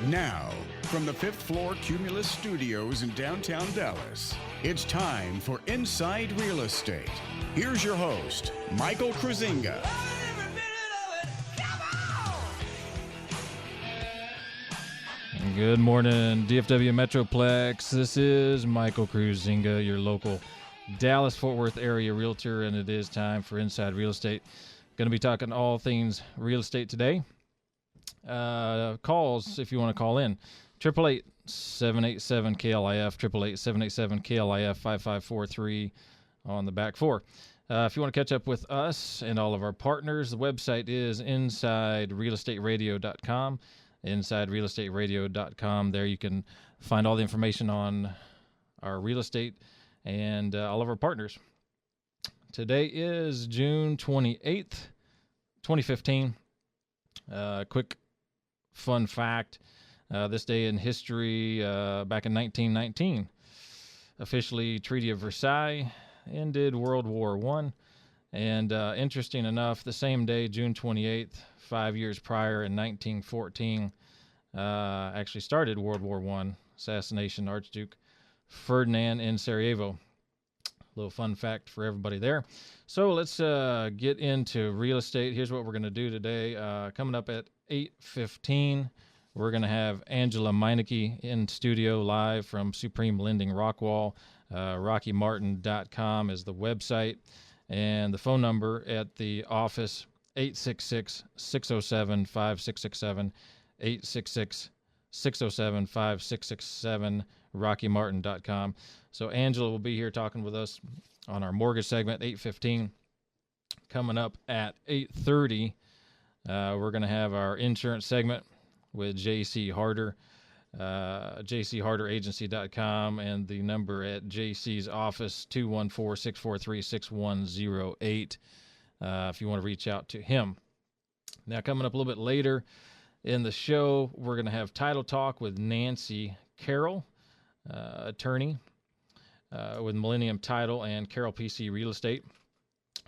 Now, from the fifth floor Cumulus Studios in downtown Dallas, it's time for Inside Real Estate. Here's your host, Michael Kruizinga. Good morning, DFW Metroplex. This is Michael Kruizinga, your local Dallas-Fort Worth area realtor, and it is time for Inside Real Estate. Going to be talking all things real estate today. Calls, if you want to call in, 888-787-KLIF, 888-787-KLIF, 5543 on the back four. If you want to catch up with us and all of our partners, the website is InsideRealEstateRadio.com. InsideRealEstateRadio.com. There you can find all the information on our real estate and all of our partners. Today is June 28th, 2015. Quick fun fact, this day in history, back in 1919, officially Treaty of Versailles ended World War I. And interesting enough, the same day, June 28th, 5 years prior in 1914, actually started World War I, assassination Archduke Ferdinand in Sarajevo. Little fun fact for everybody there. So let's get into real estate. Here's what we're going to do today. Coming up at 8:15, we're going to have Angela Meineke in studio live from Supreme Lending Rockwall. RockyMartin.com is the website. And the phone number at the office, 866-607-5667, 866-607-5667, RockyMartin.com. So Angela will be here talking with us on our mortgage segment, 8:15. Coming up at 8:30, we're going to have our insurance segment with J.C. Harder, jcharderagency.com, and the number at JC's office, 214-643-6108, if you want to reach out to him. Now, coming up a little bit later in the show, we're going to have Title Talk with Nancy Carroll, attorney with Millennium Title and Carroll PC Real Estate.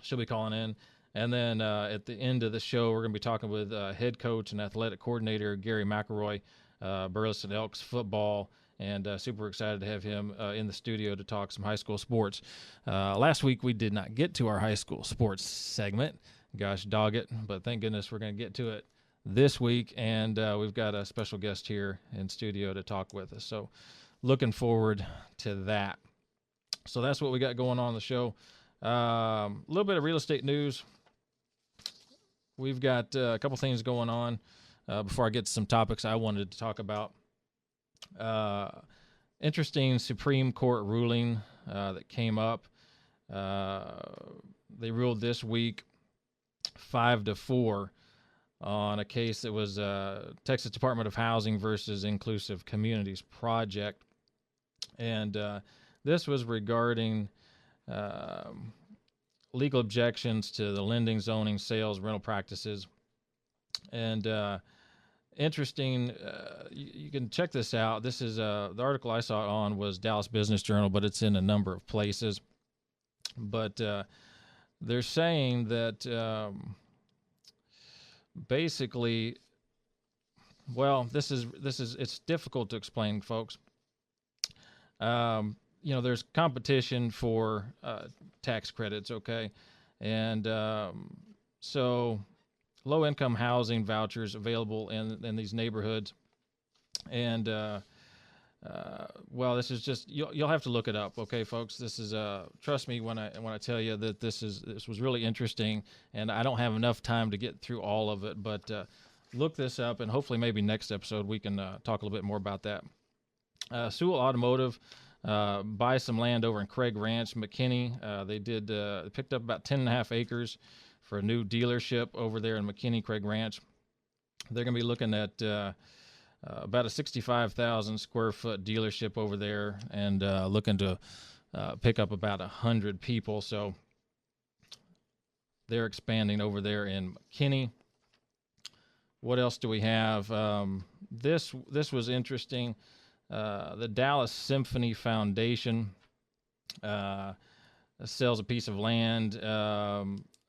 She'll be calling in. And then at the end of the show, we're going to be talking with head coach and athletic coordinator Gary McElroy, Burleson Elks football, and super excited to have him in the studio to talk some high school sports. Last week, we did not get to our high school sports segment. Gosh, dog it. But thank goodness we're going to get to it this week, and we've got a special guest here in studio to talk with us. So looking forward to that. So that's what we got going on the show. A little bit of real estate news. We've got a couple things going on. Before I get to some topics I wanted to talk about. Interesting Supreme Court ruling that came up. They ruled this week 5-4 on a case that was Texas Department of Housing versus Inclusive Communities Project. And this was regarding legal objections to the lending, zoning, sales, rental practices. And interesting, you can check this out. This is the article I saw it on was Dallas Business Journal, but it's in a number of places. But they're saying that basically, well, this is it's difficult to explain, folks. There's competition for tax credits, okay? And so low-income housing vouchers available in these neighborhoods. And, well, this is just, you'll have to look it up, okay, folks? This is, trust me when I tell you that this was really interesting, and I don't have enough time to get through all of it, but look this up, and hopefully maybe next episode we can talk a little bit more about that. Sewell Automotive buy some land over in Craig Ranch, McKinney. They picked up about 10.5 acres for a new dealership over there in McKinney, Craig Ranch. They're going to be looking at about a 65,000 square foot dealership over there, and looking to pick up about 100 people. So they're expanding over there in McKinney. What else do we have? This was interesting. The Dallas Symphony Foundation sells a piece of land,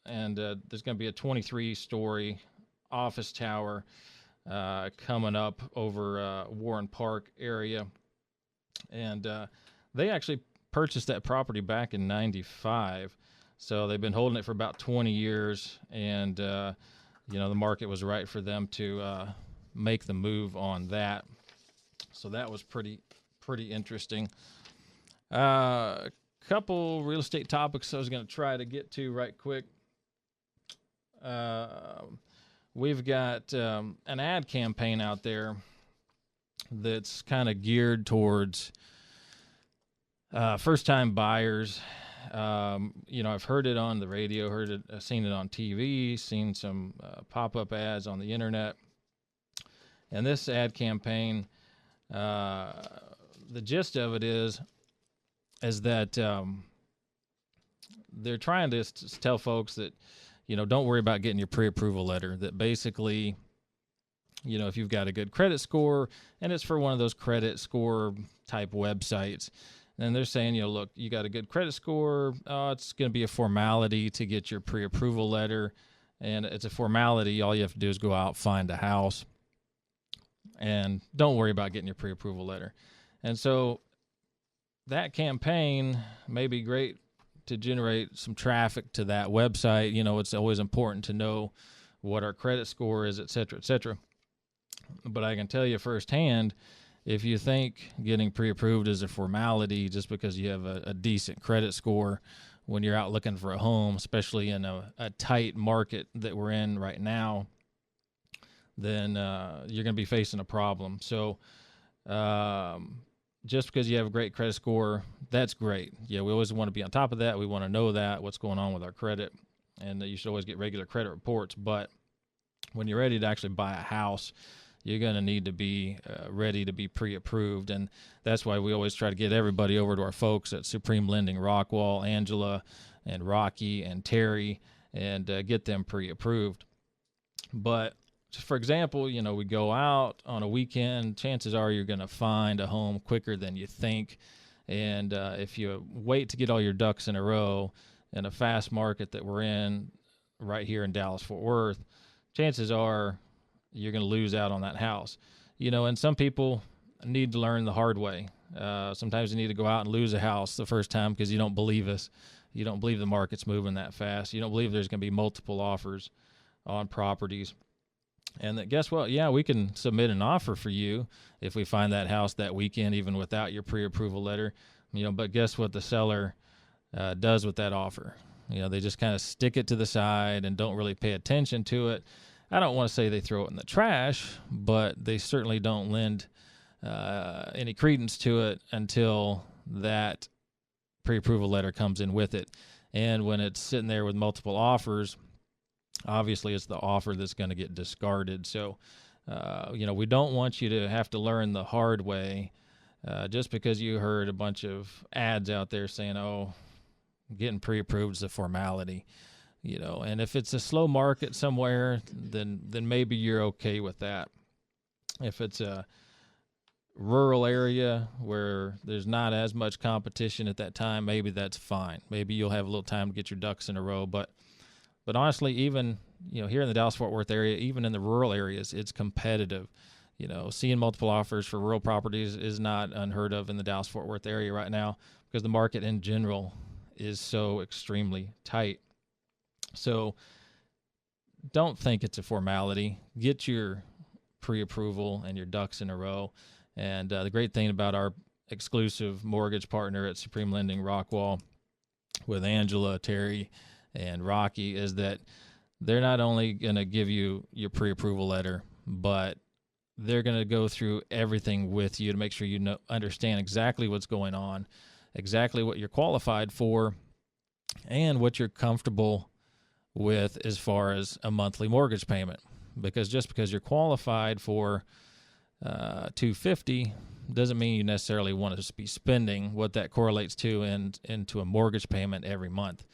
and there's going to be a 23-story office tower coming up over Warren Park area. And they actually purchased that property back in 95. So they've been holding it for about 20 years. And, the market was right for them to make the move on that. So that was pretty interesting. Couple real estate topics I was going to try to get to right quick. We've got an ad campaign out there that's kind of geared towards first-time buyers. I've heard it on the radio, seen it on TV, seen some pop-up ads on the internet. And this ad campaign, the gist of it is that they're trying to tell folks that, don't worry about getting your pre-approval letter, that basically, if you've got a good credit score, and it's for one of those credit score type websites, and they're saying, look, you got a good credit score, it's going to be a formality to get your pre-approval letter, and it's a formality. All you have to do is go out, find a house, and don't worry about getting your pre-approval letter. And so that campaign may be great to generate some traffic to that website. It's always important to know what our credit score is, et cetera, et cetera. But I can tell you firsthand, if you think getting pre-approved is a formality just because you have a decent credit score when you're out looking for a home, especially in a tight market that we're in right now, then you're going to be facing a problem. So just because you have a great credit score, that's great. Yeah, we always want to be on top of that. We want to know what's going on with our credit, and you should always get regular credit reports. But when you're ready to actually buy a house, you're going to need to be ready to be pre-approved. And that's why we always try to get everybody over to our folks at Supreme Lending, Rockwall, Angela, and Rocky, and Terry, and get them pre-approved. But for example, we go out on a weekend, chances are you're going to find a home quicker than you think. And if you wait to get all your ducks in a row in a fast market that we're in right here in Dallas-Fort Worth, chances are you're going to lose out on that house. And some people need to learn the hard way. Sometimes you need to go out and lose a house the first time because you don't believe us. You don't believe the market's moving that fast. You don't believe there's going to be multiple offers on properties. And that, guess what? Yeah, we can submit an offer for you if we find that house that weekend, even without your pre-approval letter. But guess what the seller does with that offer? They just kind of stick it to the side and don't really pay attention to it. I don't want to say they throw it in the trash, but they certainly don't lend any credence to it until that pre-approval letter comes in with it. And when it's sitting there with multiple offers, obviously it's the offer that's going to get discarded. So, we don't want you to have to learn the hard way just because you heard a bunch of ads out there saying, oh, getting pre-approved is a formality. And if it's a slow market somewhere, then maybe you're okay with that. If it's a rural area where there's not as much competition at that time, maybe that's fine. Maybe you'll have a little time to get your ducks in a row. But honestly, even here in the Dallas-Fort Worth area, even in the rural areas, it's competitive. Seeing multiple offers for rural properties is not unheard of in the Dallas-Fort Worth area right now because the market in general is so extremely tight. So don't think it's a formality. Get your pre-approval and your ducks in a row. And the great thing about our exclusive mortgage partner at Supreme Lending Rockwall with Angela, Terry, and Rocky is that they're not only going to give you your pre-approval letter, but they're going to go through everything with you to make sure you understand exactly what's going on, exactly what you're qualified for, and what you're comfortable with as far as a monthly mortgage payment. Because just because you're qualified for $250 doesn't mean you necessarily want to be spending what that correlates to into a mortgage payment every month.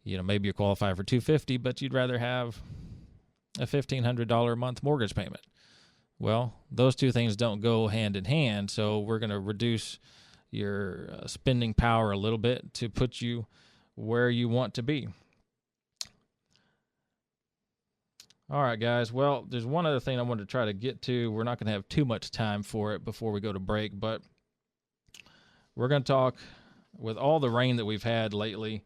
Maybe you're qualified for $250, but you'd rather have a $1,500 a month mortgage payment. Well, those two things don't go hand in hand, so we're going to reduce your spending power a little bit to put you where you want to be. All right, guys. Well, there's one other thing I wanted to try to get to. We're not going to have too much time for it before we go to break, but we're going to talk with all the rain that we've had lately.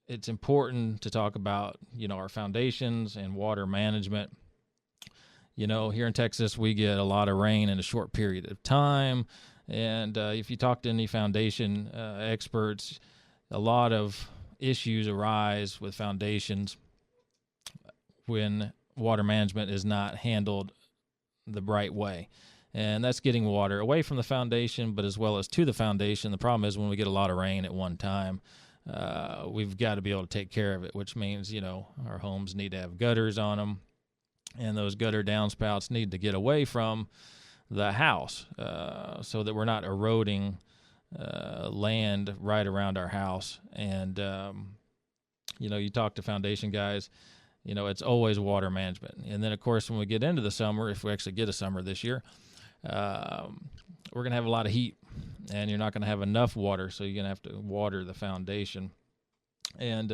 It's important to talk about, our foundations and water management. Here in Texas, we get a lot of rain in a short period of time. And if you talk to any foundation experts, a lot of issues arise with foundations when water management is not handled the right way. And that's getting water away from the foundation, but as well as to the foundation. The problem is when we get a lot of rain at one time, we've got to be able to take care of it, which means, our homes need to have gutters on them. And those gutter downspouts need to get away from the house so that we're not eroding land right around our house. And, you talk to foundation guys, it's always water management. And then, of course, when we get into the summer, if we actually get a summer this year, we're going to have a lot of heat, and you're not going to have enough water, so you're going to have to water the foundation. And,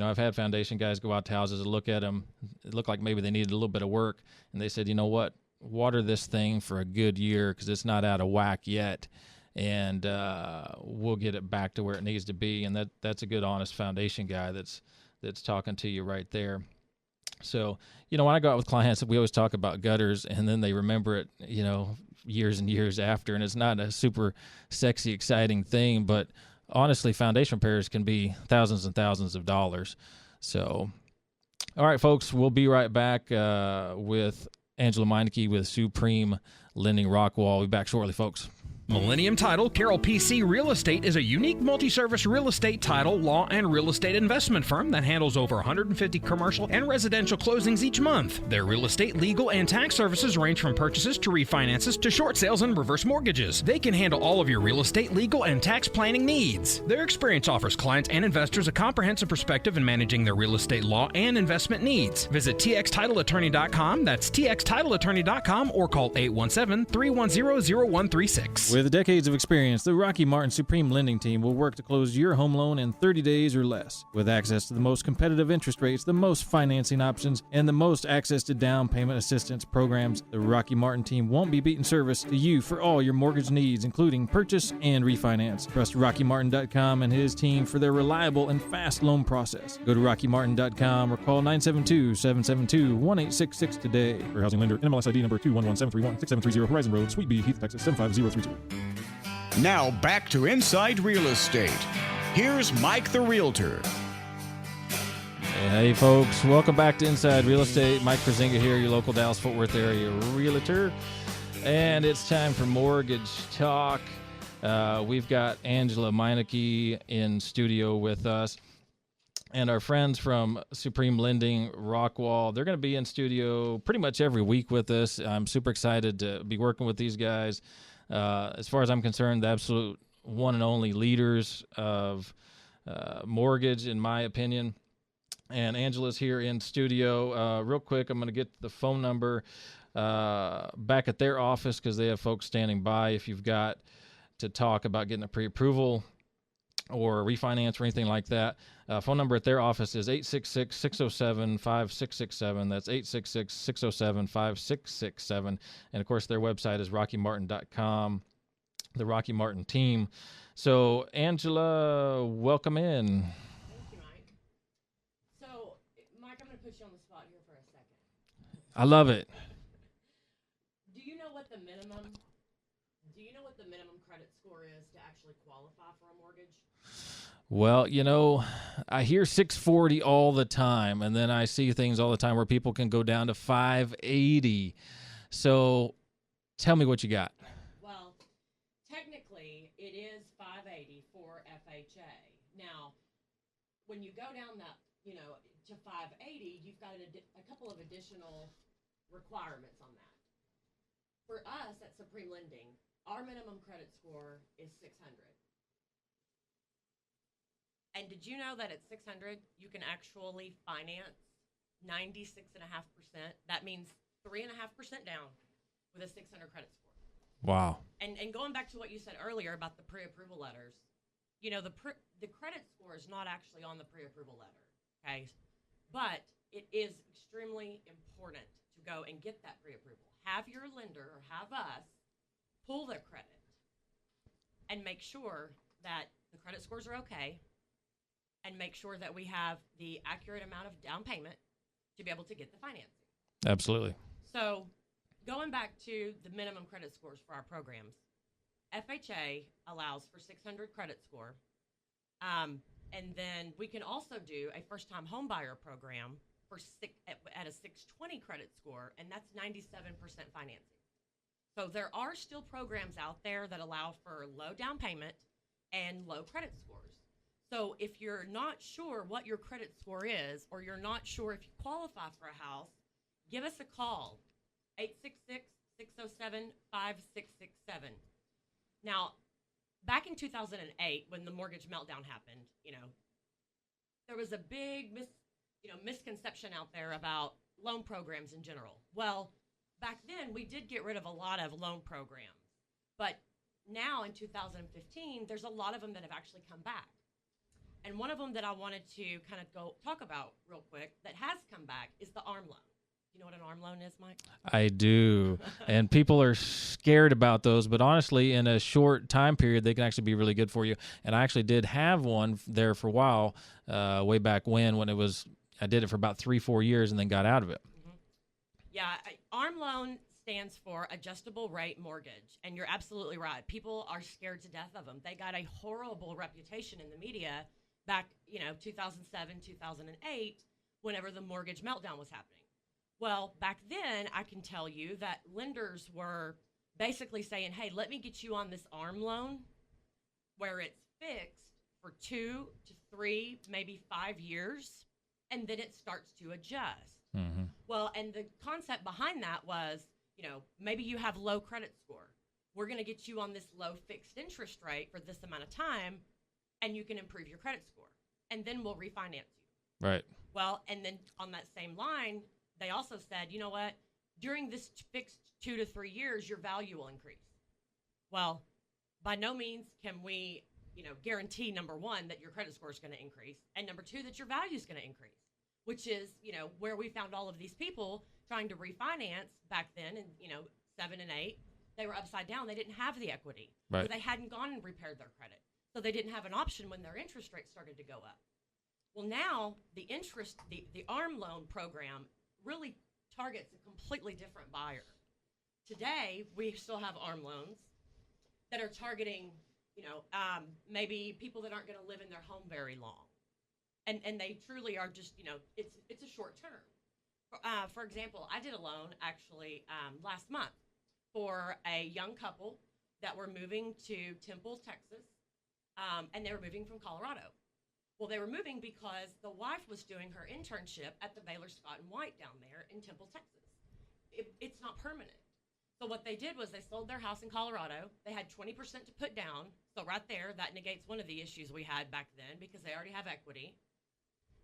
I've had foundation guys go out to houses and look at them. It looked like maybe they needed a little bit of work, and they said, you know what, water this thing for a good year because it's not out of whack yet, and we'll get it back to where it needs to be. And that's a good, honest foundation guy that's talking to you right there. So, when I go out with clients, we always talk about gutters, and then they remember it, years and years after, and it's not a super sexy, exciting thing, but honestly, foundation repairs can be thousands and thousands of dollars. So, all right, folks, we'll be right back with Angela Meineke with Supreme Lending Rockwall. We'll be back shortly, folks. Millennium Title Carroll PC Real Estate is a unique multi-service real estate title, law, and real estate investment firm that handles over 150 commercial and residential closings each month. Their real estate, legal, and tax services range from purchases to refinances to short sales and reverse mortgages. They can handle all of your real estate, legal, and tax planning needs. Their experience offers clients and investors a comprehensive perspective in managing their real estate law and investment needs. Visit txtitleattorney.com, that's txtitleattorney.com, or call 817-310-0136. With decades of experience, the Rocky Martin Supreme Lending Team will work to close your home loan in 30 days or less. With access to the most competitive interest rates, the most financing options, and the most access to down payment assistance programs, the Rocky Martin Team won't be beating service to you for all your mortgage needs, including purchase and refinance. Trust RockyMartin.com and his team for their reliable and fast loan process. Go to RockyMartin.com or call 972-772-1866 today. For housing lender, NMLS ID number 211731-6730 Horizon Road, Suite B, Heath, Texas 75032. Now back to Inside Real Estate. Here's Mike the Realtor. Hey folks, welcome back to Inside Real Estate. Mike Kruizinga here, your local Dallas-Fort Worth area realtor. And it's time for mortgage talk. We've got Angela Meineke in studio with us. And our friends from Supreme Lending Rockwall, they're going to be in studio pretty much every week with us. I'm super excited to be working with these guys. As far as I'm concerned, the absolute one and only leaders of mortgage, in my opinion. And Angela's here in studio. Real quick, I'm going to get the phone number back at their office because they have folks standing by if you've got to talk about getting a pre-approval or refinance or anything like that. Phone number at their office is 866-607-5667. That's 866-607-5667. And, of course, their website is RockyMartin.com, the Rocky Martin team. So, Angela, welcome in. Thank you, Mike. So, Mike, I'm going to put you on the spot here for a second. I love it. Do you know what the minimum credit score is to actually qualify for a mortgage? Well, I hear 640 all the time, and then I see things all the time where people can go down to 580. So tell me what you got. Well, technically, it is 580 for FHA. Now, when you go down that, to 580, you've got a couple of additional requirements on that. For us at Supreme Lending, our minimum credit score is 600. And did you know that at 600, you can actually finance 96.5%? That means 3.5% down with a 600 credit score. Wow. And going back to what you said earlier about the pre-approval letters, the credit score is not actually on the pre-approval letter, okay? But it is extremely important to go and get that pre-approval. Have your lender or have us pull their credit and make sure that the credit scores are okay and make sure that we have the accurate amount of down payment to be able to get the financing. Absolutely. So going back to the minimum credit scores for our programs, FHA allows for 600 credit score. And then we can also do a first-time home buyer program for at a 620 credit score, and that's 97% financing. So there are still programs out there that allow for low down payment and low credit scores. So if you're not sure what your credit score is, or you're not sure if you qualify for a house, give us a call, 866-607-5667. Now, back in 2008, when the mortgage meltdown happened, there was a big misconception out there about loan programs in general. Well, back then, we did get rid of a lot of loan programs. But now in 2015, there's a lot of them that have actually come back. And one of them that I wanted to kind of go talk about real quick that has come back is the ARM loan. You know what an ARM loan is, Mike? I do. And people are scared about those, but honestly, in a short time period, they can actually be really good for you. And I actually did have one there for a while, way back when I did it for about 3-4 years and then got out of it. Mm-hmm. Yeah, ARM loan stands for adjustable rate mortgage. And you're absolutely right. People are scared to death of them. They got a horrible reputation in the media back, 2007, 2008, whenever the mortgage meltdown was happening. Well, back then, I can tell you that lenders were basically saying, hey, let me get you on this ARM loan where it's fixed for 2 to 3, maybe 5 years, and then it starts to adjust. Mm-hmm. Well, and the concept behind that was, maybe you have low credit score. We're going to get you on this low fixed interest rate for this amount of time, and you can improve your credit score, and then we'll refinance you. Right. Well, and then on that same line, they also said, you know what, during this fixed 2 to 3 years, your value will increase. Well, by no means can we, guarantee, number one, that your credit score is going to increase, and number two, that your value is going to increase, which is, where we found all of these people trying to refinance back then in, 7 and 8. They were upside down. They didn't have the equity. Right. So they hadn't gone and repaired their credit. So they didn't have an option when their interest rate started to go up. Well, now the ARM loan program really targets a completely different buyer. Today, we still have ARM loans that are targeting, maybe people that aren't going to live in their home very long. And they truly are just, it's a short term. For example, I did a loan actually last month for a young couple that were moving to Temple, Texas, and they were moving from Colorado. Well, they were moving because the wife was doing her internship at the Baylor Scott and White down there in Temple, Texas. It's not permanent. So what they did was they sold their house in Colorado. They had 20% to put down. So right there, that negates one of the issues we had back then because they already have equity.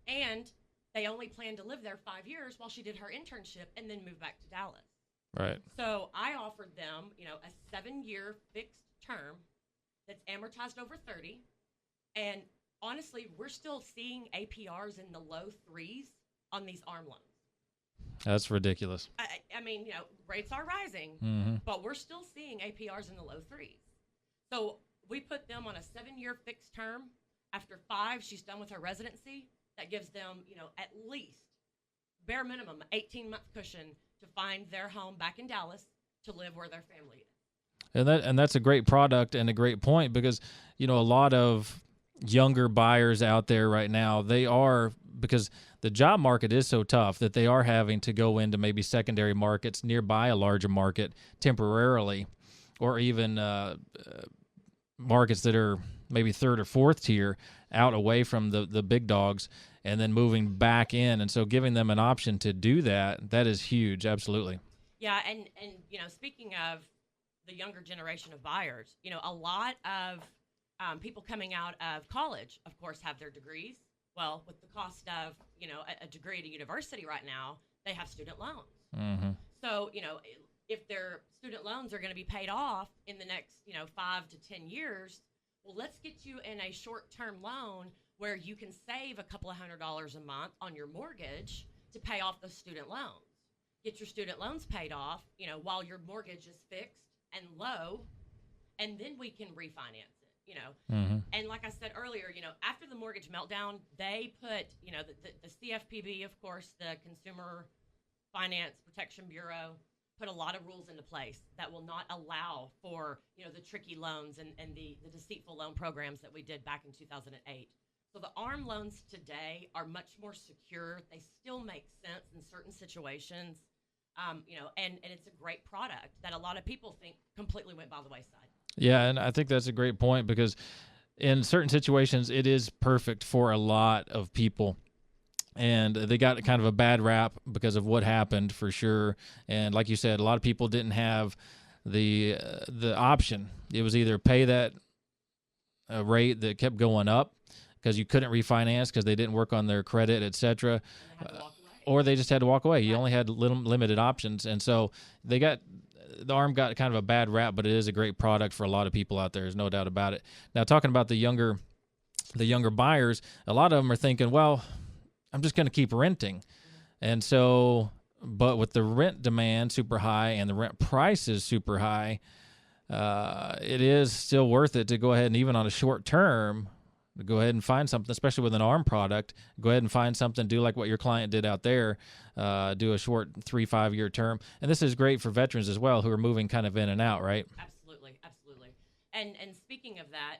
And they only planned to live there 5 years while she did her internship and then move back to Dallas. Right. So I offered them, a 7-year fixed term that's amortized over 30. And honestly, we're still seeing APRs in the low 3s on these ARM loans. That's ridiculous. I mean, rates are rising, Mm-hmm. but we're still seeing APRs in the low 3s. So we put them on a 7-year fixed term. After 5, she's done with her residency. That gives them, at least bare minimum 18-month cushion to find their home back in Dallas to live where their family is. And that's a great product and a great point because, a lot of younger buyers out there right now, because the job market is so tough that they are having to go into maybe secondary markets nearby a larger market temporarily, or even markets that are maybe 3rd or 4th tier out away from the big dogs and then moving back in. And so giving them an option to do that is huge. Absolutely. Yeah. And speaking of the younger generation of buyers, a lot of people coming out of college, of course, have their degrees. Well, with the cost of, a degree at a university right now, they have student loans. Mm-hmm. So, if their student loans are going to be paid off in the next, 5 to 10 years, well, let's get you in a short-term loan where you can save a couple of $100s a month on your mortgage to pay off those student loans. Get your student loans paid off, while your mortgage is fixed and low, and then we can refinance it, And like I said earlier, after the mortgage meltdown, they put, the CFPB, of course, the Consumer Finance Protection Bureau, put a lot of rules into place that will not allow for, the tricky loans and the deceitful loan programs that we did back in 2008. So the ARM loans today are much more secure. They still make sense in certain situations, and it's a great product that a lot of people think completely went by the wayside. Yeah, and I think that's a great point because in certain situations, it is perfect for a lot of people. And they got kind of a bad rap because of what happened for sure. And like you said, a lot of people didn't have the option. It was either pay that rate that kept going up because you couldn't refinance because they didn't work on their credit, et cetera, or they just had to walk away. You only had limited options. And so the ARM got kind of a bad rap, but it is a great product for a lot of people out there. There's no doubt about it. Now, talking about the younger buyers, a lot of them are thinking, well, I'm just going to keep renting. And so, but with the rent demand super high and the rent prices super high, it is still worth it to go ahead and even on a short term, go ahead and find something, especially with an ARM product, go ahead and find something, do like what your client did out there, do a short 3-5 year term. And this is great for veterans as well who are moving kind of in and out, right? Absolutely. And speaking of that,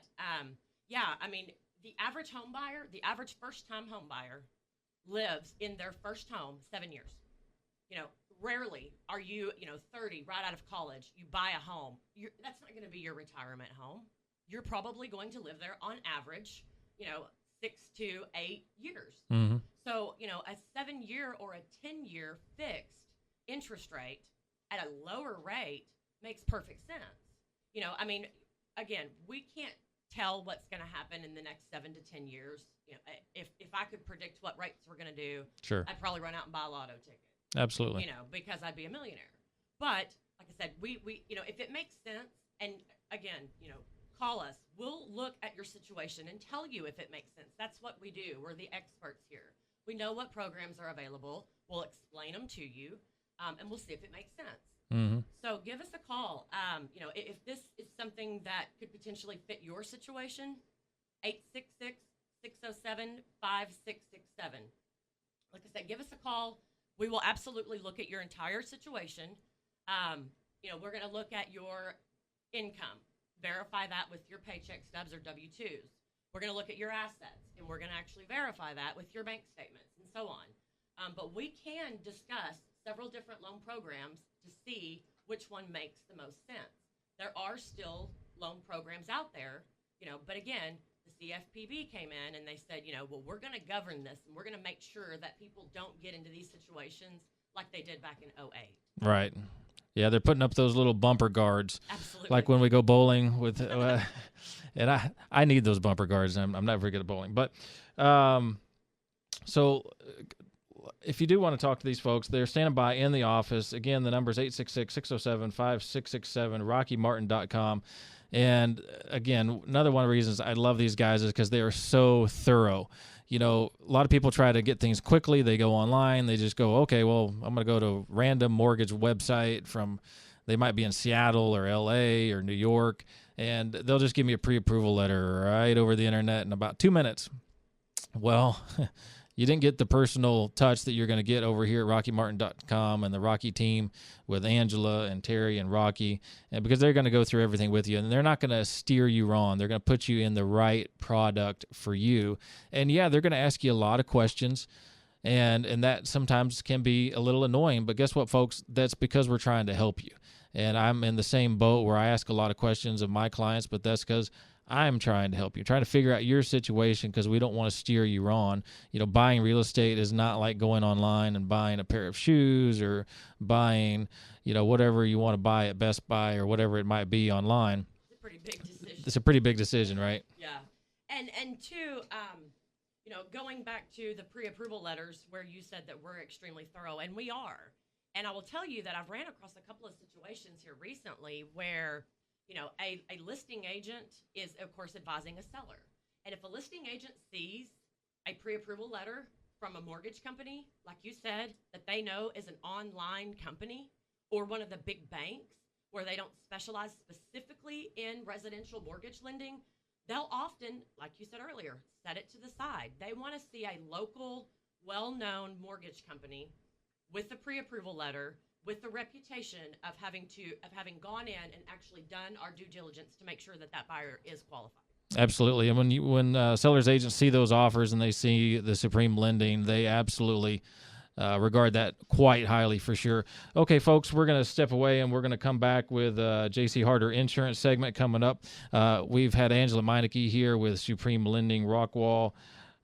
the average home buyer, the average first-time home buyer lives in their first home 7 years. Rarely are you, 30, right out of college, you buy a home. That's not going to be your retirement home. You're probably going to live there on average, 6 to 8 years. Mm-hmm. So, a 7-year or a 10-year fixed interest rate at a lower rate makes perfect sense. Again, we can't tell what's going to happen in the next 7 to 10 years. If I could predict what rates we're going to do, sure, I'd probably run out and buy a lotto ticket. Absolutely. Because I'd be a millionaire. But like I said, we if it makes sense, and again, call us. We'll look at your situation and tell you if it makes sense. That's what we do. We're the experts here. We know what programs are available. We'll explain them to you, and we'll see if it makes sense. Mm-hmm. So give us a call. If this is something that could potentially fit your situation, 866-607-5667. Like I said, give us a call. We will absolutely look at your entire situation. We're going to look at your income, verify that with your paycheck stubs or W-2s. We're going to look at your assets, and we're going to actually verify that with your bank statements and so on. But we can discuss several different loan programs to see which one makes the most sense. There are still loan programs out there, but again, the CFPB came in and they said, we're going to govern this and we're going to make sure that people don't get into these situations like they did back in 2008. Right. Yeah, they're putting up those little bumper guards. Absolutely. Like when we go bowling with, and I need those bumper guards. I'm not very good at bowling, but so if you do want to talk to these folks, they're standing by in the office. Again, the number is 866-607-5667, RockyMartin.com. And again, another one of the reasons I love these guys is because they are so thorough. A lot of people try to get things quickly. They go online. They just go, okay, well, I'm going to go to a random mortgage website they might be in Seattle or LA or New York, and they'll just give me a pre-approval letter right over the internet in about 2 minutes. Well, you didn't get the personal touch that you're going to get over here at RockyMartin.com and the Rocky team with Angela and Terry and Rocky, and because they're going to go through everything with you, and they're not going to steer you wrong. They're going to put you in the right product for you. And yeah, they're going to ask you a lot of questions, and that sometimes can be a little annoying, but guess what, folks? That's because we're trying to help you. And I'm in the same boat where I ask a lot of questions of my clients, but that's because I'm trying to help you, trying to figure out your situation because we don't want to steer you wrong. Buying real estate is not like going online and buying a pair of shoes or buying, whatever you want to buy at Best Buy or whatever it might be online. It's a pretty big decision. It's a pretty big decision, right? Yeah. And two, going back to the pre-approval letters where you said that we're extremely thorough, and we are. And I will tell you that I've ran across a couple of situations here recently where a listing agent is, of course, advising a seller. And if a listing agent sees a pre-approval letter from a mortgage company, like you said, that they know is an online company or one of the big banks where they don't specialize specifically in residential mortgage lending, they'll often, like you said earlier, set it to the side. They want to see a local, well-known mortgage company with the pre-approval letter, with the reputation of having gone in and actually done our due diligence to make sure that that buyer is qualified. Absolutely. And when sellers agents see those offers and they see the Supreme Lending, they absolutely regard that quite highly for sure. Okay, folks, we're going to step away and we're going to come back with J.C. Harder Insurance segment coming up. We've had Angela Meineke here with Supreme Lending, Rockwall,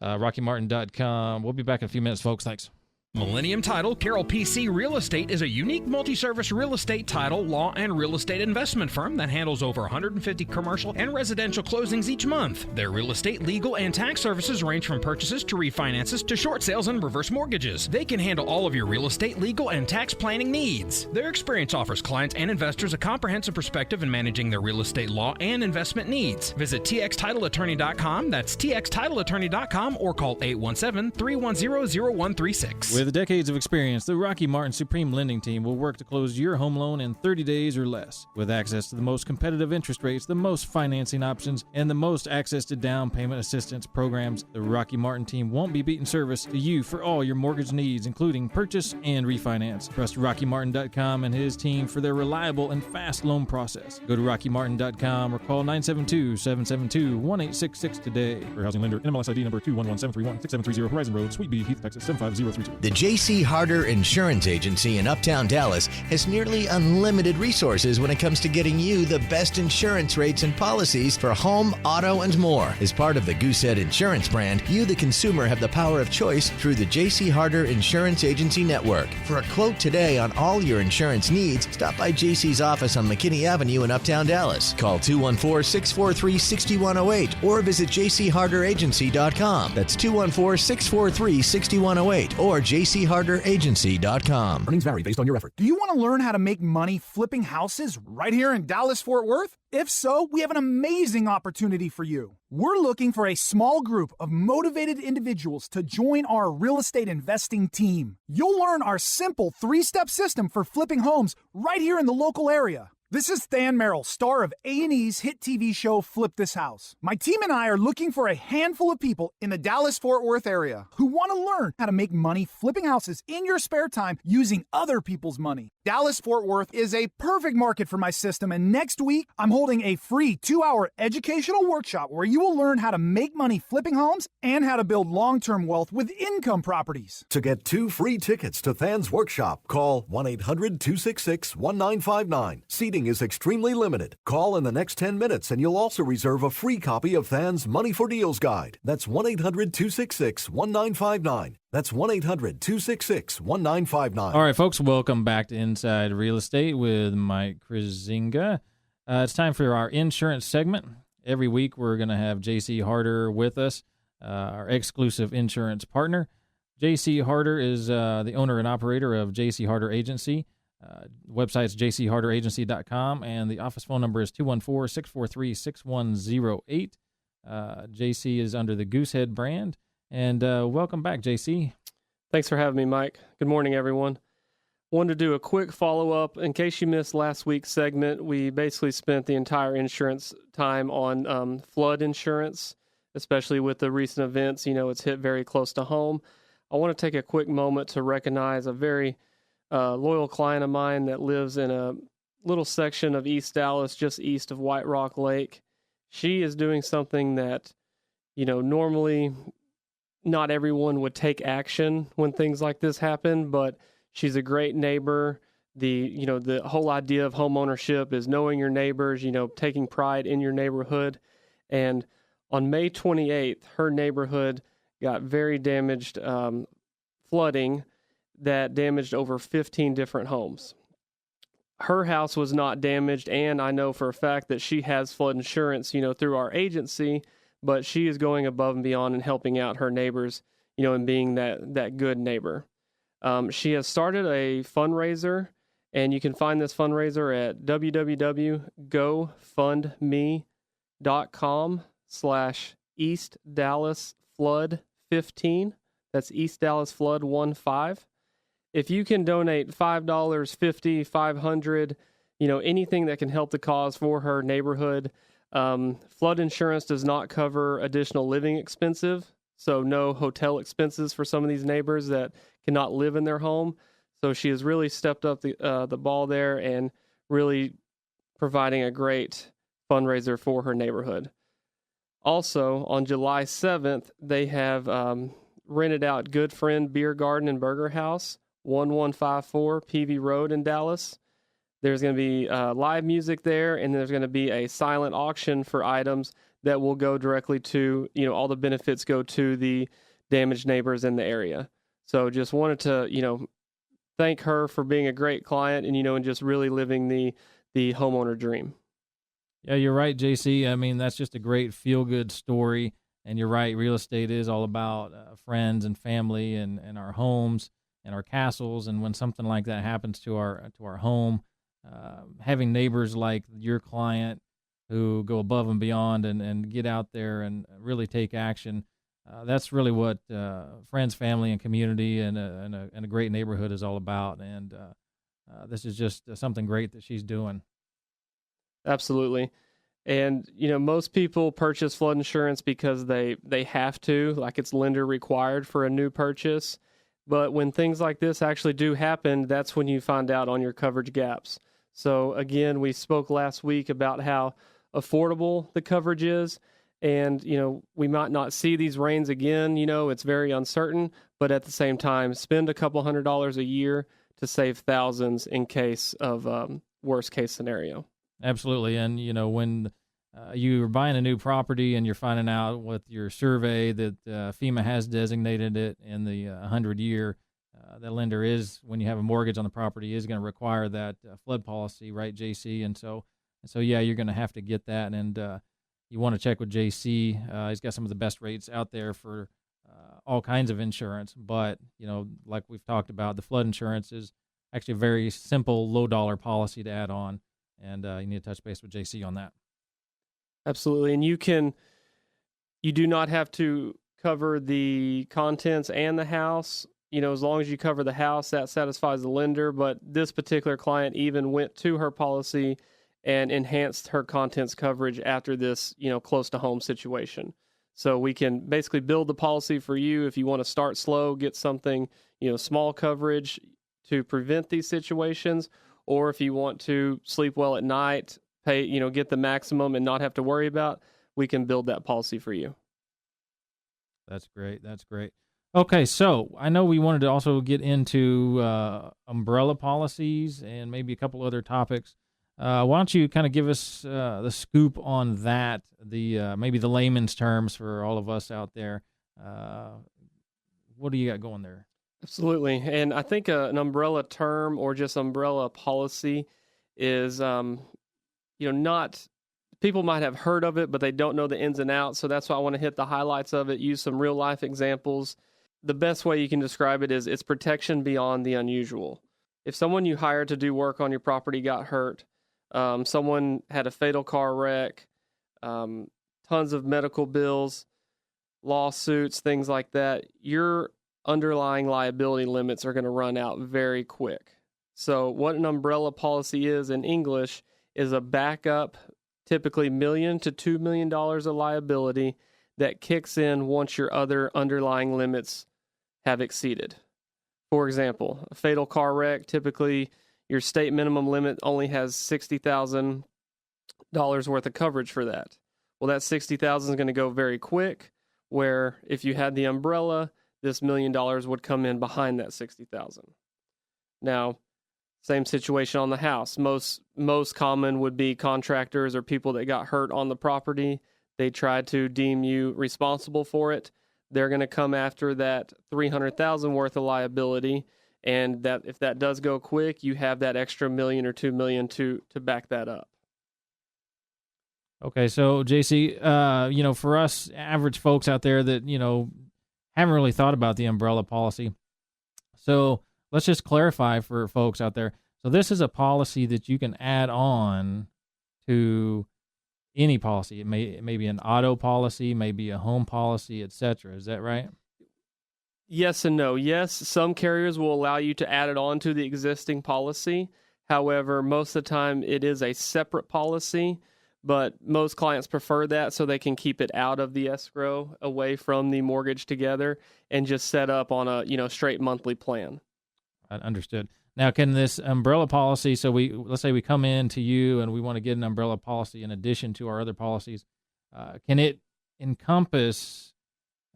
RockyMartin.com. We'll be back in a few minutes, folks. Thanks. Millennium Title Carroll PC Real Estate is a unique multi-service real estate title, law, and real estate investment firm that handles over 150 commercial and residential closings each month. Their real estate, legal, and tax services range from purchases to refinances to short sales and reverse mortgages. They can handle all of your real estate, legal, and tax planning needs. Their experience offers clients and investors a comprehensive perspective in managing their real estate law and investment needs. Visit txtitleattorney.com, that's txtitleattorney.com, or call 817-310-0136. With decades of experience, the Rocky Martin Supreme Lending Team will work to close your home loan in 30 days or less. With access to the most competitive interest rates, the most financing options, and the most access to down payment assistance programs, the Rocky Martin Team won't be beating service to you for all your mortgage needs, including purchase and refinance. Trust RockyMartin.com and his team for their reliable and fast loan process. Go to RockyMartin.com or call 972-772-1866 today. For housing lender, NMLS ID number 211731, 6730 Horizon Road, Suite B, Heath, Texas 75032. The J.C. Harder Insurance Agency in Uptown Dallas has nearly unlimited resources when it comes to getting you the best insurance rates and policies for home, auto, and more. As part of the Goosehead Insurance brand, you, the consumer, have the power of choice through the J.C. Harder Insurance Agency Network. For a quote today on all your insurance needs, stop by J.C.'s office on McKinney Avenue in Uptown Dallas. Call 214-643-6108 or visit jcharderagency.com. That's 214-643-6108 or jcharderagency.com. Earnings vary based on your effort. Do you want to learn how to make money flipping houses right here in Dallas-Fort Worth? If so, we have an amazing opportunity for you. We're looking for a small group of motivated individuals to join our real estate investing team. You'll learn our simple 3-step system for flipping homes right here in the local area. This is Than Merrill, star of A&E's hit TV show Flip This House. My team and I are looking for a handful of people in the Dallas-Fort Worth area who want to learn how to make money flipping houses in your spare time using other people's money. Dallas-Fort Worth is a perfect market for my system, and next week, I'm holding a free 2-hour educational workshop where you will learn how to make money flipping homes and how to build long-term wealth with income properties. To get 2 free tickets to Than's workshop, call 1-800-266-1959. Seating is extremely limited. Call in the next 10 minutes and you'll also reserve a free copy of Than's Money for Deals Guide. That's 1-800-266-1959. That's 1-800-266-1959. All right, folks, welcome back to Inside Real Estate with Mike Kruizinga. It's time for our insurance segment. Every week we're going to have J.C. Harder with us, our exclusive insurance partner. J.C. Harder is the owner and operator of J.C. Harder Agency. Website's jcharderagency.com, and the office phone number is 214-643-6108. JC is under the Goosehead brand. And welcome back, JC. Thanks for having me, Mike. Good morning, everyone. Wanted to do a quick follow-up. In case you missed last week's segment, we basically spent the entire insurance time on flood insurance, especially with the recent events. You know, it's hit very close to home. I want to take a quick moment to recognize a very loyal client of mine that lives in a little section of East Dallas, just east of White Rock Lake. She is doing something that, you know, normally not everyone would take action when things like this happen, but she's a great neighbor. The whole idea of home ownership is knowing your neighbors, you know, taking pride in your neighborhood. And on May 28th, her neighborhood got very damaged, flooding that damaged over 15 different homes. Her house was not damaged, and I know for a fact that she has flood insurance, you know, through our agency, but she is going above and beyond and helping out her neighbors, you know, and being that good neighbor. She has started a fundraiser, and you can find this fundraiser at www.gofundme.com/East Dallas Flood 15. That's East Dallas Flood 15. If you can donate $5, $50, $500, anything that can help the cause for her neighborhood. Flood insurance does not cover additional living expenses, so no hotel expenses for some of these neighbors that cannot live in their home. So she has really stepped up the ball there and really providing a great fundraiser for her neighborhood. Also, on July 7th, they have rented out Good Friend Beer Garden and Burger House, 1154 PV Road in Dallas. There's going to be live music there, and there's going to be a silent auction for items that will go directly to, all the benefits go to the damaged neighbors in the area. So just wanted to, thank her for being a great client and, and just really living the homeowner dream. Yeah, you're right, JC. I mean, that's just a great feel-good story. And you're right, real estate is all about friends and family and our homes and our castles. And when something like that happens to our home, having neighbors like your client who go above and beyond and get out there and really take action, that's really what friends, family, and community and a great neighborhood is all about. And this is just something great that she's doing. Absolutely. And, most people purchase flood insurance because they have to, like it's lender required for a new purchase. But when things like this actually do happen, that's when you find out on your coverage gaps. So again, we spoke last week about how affordable the coverage is. And, we might not see these rains again. It's very uncertain. But at the same time, spend a couple $100 a year to save thousands in case of worst case scenario. Absolutely. And, when you're buying a new property and you're finding out with your survey that FEMA has designated it in the 100-year, the lender is, when you have a mortgage on the property, is going to require that flood policy, right, JC? And so yeah, you're going to have to get that. And you want to check with JC. He's got some of the best rates out there for all kinds of insurance. But, like we've talked about, the flood insurance is actually a very simple, low-dollar policy to add on. And you need to touch base with JC on that. Absolutely. And you do not have to cover the contents and the house. As long as you cover the house, that satisfies the lender. But this particular client even went to her policy and enhanced her contents coverage after this, close to home situation. So we can basically build the policy for you if you want to start slow, get something, small coverage to prevent these situations. Or if you want to sleep well at night, pay, get the maximum and not have to worry about, we can build that policy for you. That's great. That's great. Okay, so I know we wanted to also get into umbrella policies and maybe a couple other topics. Why don't you kind of give us the scoop on that, maybe the layman's terms for all of us out there. What do you got going there? Absolutely. And I think an umbrella term or just umbrella policy is, not, people might have heard of it, but they don't know the ins and outs. So that's why I want to hit the highlights of it, use some real life examples. The best way you can describe it is it's protection beyond the unusual. If someone you hired to do work on your property got hurt, someone had a fatal car wreck, tons of medical bills, lawsuits, things like that, your underlying liability limits are going to run out very quick. So what an umbrella policy is in English is a backup, typically $1 million to $2 million of liability that kicks in once your other underlying limits have exceeded. For example, a fatal car wreck, typically your state minimum limit only has $60,000 worth of coverage for that. Well, that $60,000 is going to go very quick, where if you had the umbrella, this $1 million would come in behind that $60,000. Now, same situation on the house. Most common would be contractors or people that got hurt on the property. They tried to deem you responsible for it. They're going to come after that $300,000 worth of liability, and that if that does go quick, you have that extra $1 million or $2 million to back that up. Okay, so JC, for us average folks out there that haven't really thought about the umbrella policy, so let's just clarify for folks out there. So this is a policy that you can add on to any policy. It may be an auto policy, maybe a home policy, etc. Is that right? Yes and no. Yes, some carriers will allow you to add it on to the existing policy. However, most of the time it is a separate policy, but most clients prefer that so they can keep it out of the escrow, away from the mortgage together, and just set up on a straight monthly plan. Understood. Now, can this umbrella policy, so let's say we come in to you and we want to get an umbrella policy in addition to our other policies, can it encompass